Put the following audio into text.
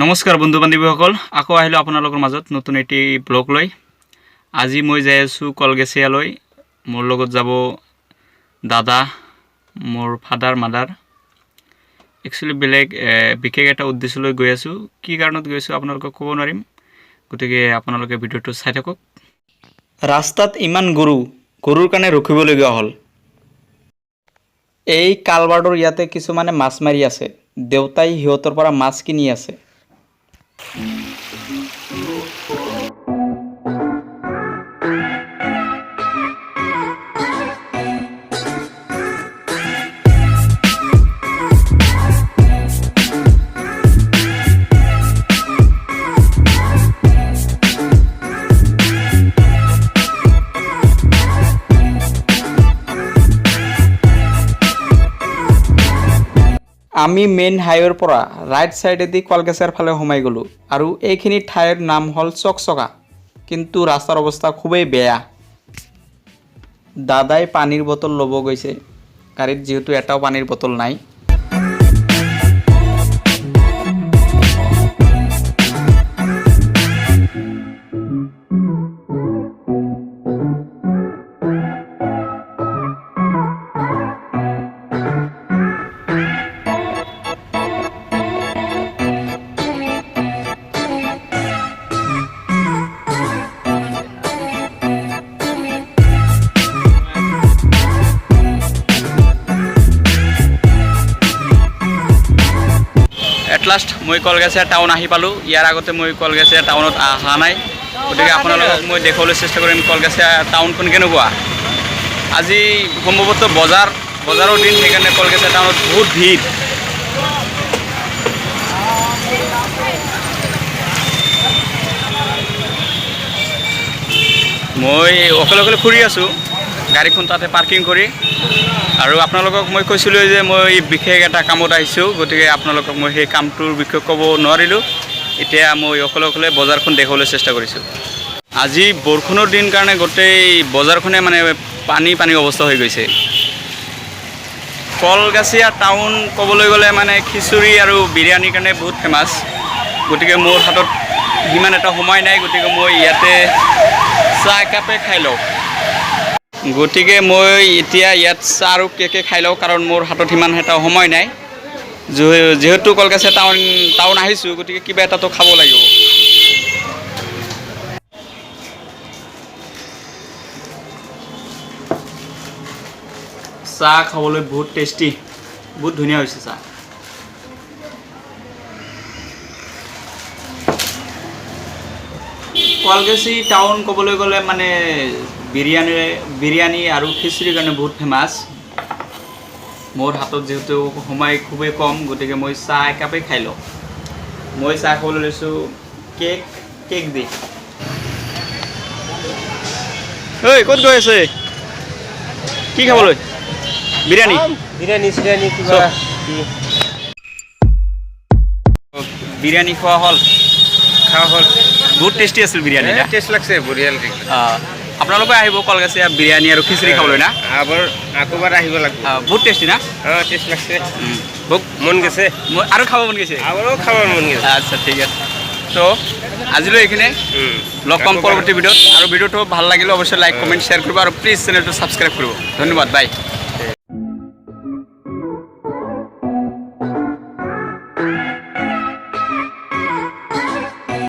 নমস্কাৰ বন্ধু বান্ধৱীসকল, আকৌ আহিলোঁ আপোনালোকৰ মাজত নতুন এটি ব্লগ লৈ। আজি মই যাই আছোঁ কলগেছিয়ালৈ। মোৰ লগত যাব দাদা, মোৰ ফাদাৰ মাদাৰ। একচুৱেলি বিশেষ এটা উদ্দেশ্য লৈ গৈ আছোঁ। কি কাৰণত গৈছোঁ আপোনালোকক ক'ব নোৱাৰিম, গতিকে আপোনালোকে ভিডিঅ'টো চাই থাকক। ৰাস্তাত ইমান গৰুৰ কাৰণে ৰখিবলগীয়া হ'ল। এই কালভাৰটোৰ ইয়াতে কিছুমানে মাছ মাৰি আছে। দেউতাই সিহঁতৰ পৰা মাছ কিনি আছে। আমি মেইন হাইৱেৰ পৰা ৰাইট সাইডেদি কলগেছিয়াৰ ফালে সোমাই গ'লোঁ আৰু এইখিনি ঠাইৰ নাম হ'ল চকচকা, কিন্তু ৰাস্তাৰ অৱস্থা খুবেই বেয়া। দাদাই পানীৰ বটল ল'ব গৈছে, গাড়ীত যিহেতু এটাও পানীৰ বটল নাই। এট লাষ্ট মই কলগেছিয়া টাউন আহি পালোঁ। ইয়াৰ আগতে মই কলগেছিয়া টাউনত অহা নাই, গতিকে আপোনালোকক মই দেখুৱাবলৈ চেষ্টা কৰিম কলগেছিয়া টাউনখন কেনেকুৱা। আজি সম্ভৱতঃ বজাৰৰ দিন, সেইকাৰণে কলগেছিয়া টাউনত বহুত ভিৰ। মই অকলে ফুৰি আছোঁ, গাড়ীখন তাতে পাৰ্কিং কৰি। আৰু আপোনালোকক মই কৈছিলোঁ যে মই বিশেষ এটা কামত আহিছোঁ, গতিকে আপোনালোকক মই সেই কামটোৰ বিষয়ে ক'ব নোৱাৰিলোঁ। এতিয়া মই অকলে বজাৰখন দেখুৱাবলৈ চেষ্টা কৰিছোঁ। আজি বৰষুণৰ দিন কাৰণে গোটেই বজাৰখনে মানে পানী অৱস্থা হৈ গৈছে। কলগেছিয়া টাউন ক'বলৈ গ'লে মানে খিচুৰি আৰু বিৰিয়ানীৰ কাৰণে বহুত ফেমাছ। গতিকে মোৰ হাতত সিমান এটা সময় নাই, গতিকে মই ইয়াতে চাহ একাপে খাই লওঁ। গতিকে মই এতিয়া ইয়াত চাহ আৰু কেকে খাই লওঁ, কাৰণ মোৰ হাতত সিমান এটা সময় নাই। যিহেতু কলগেছিয়া টাউন আহিছোঁ, গতিকে কিবা এটাতো খাব লাগিব। চাহ খাবলৈ বহুত টেষ্টি, বহুত ধুনীয়া হৈছে চাহ। কলগেছিয়া টাউন ক'বলৈ গ'লে মানে বিৰিয়ানী আৰু খিচুৰিৰ কাৰণে বহুত ফেমাছ। মোৰ হাতত যিহেতু সময় খুবেই কম, গতিকে মই চাহ একাপেই খাই লওঁ। মই চাহ খাবলৈ লৈছোঁ কেক দি। ঐ ক'ত গৈ আছে? কি খাবলৈ? বিৰিয়ানী কিবা বিৰিয়ানী খোৱা হ'ল। বহুত টেষ্টি আছিল বিৰিয়ানী। টেষ্ট লাগছে, বঢ়িয়া লাগে। আপোনালোকে আহিব কলগেছিয়া বিৰিয়ানী আৰু খিচুৰি খাবলৈ না? আকৌবাৰ আহিব লাগিব। বহুত টেষ্টি না? টেষ্ট লাগছে, বহুত মন গৈছে আৰু খাব মন গৈছে। আৰু খাবৰ মন গৈছে। আচ্ছা, ঠিক আছে। তো আজিলৈ এইখিনি, লগ পাম পৰৱৰ্তী ভিডিঅ'ত। আৰু ভিডিঅ'টো ভাল লাগিলে অৱশ্যই লাইক কমেণ্ট শ্বেয়াৰ কৰিব, আৰু প্লিজ চেনেলটো ছাবস্ক্ৰাইব কৰিব। ধন্যবাদ, বাই।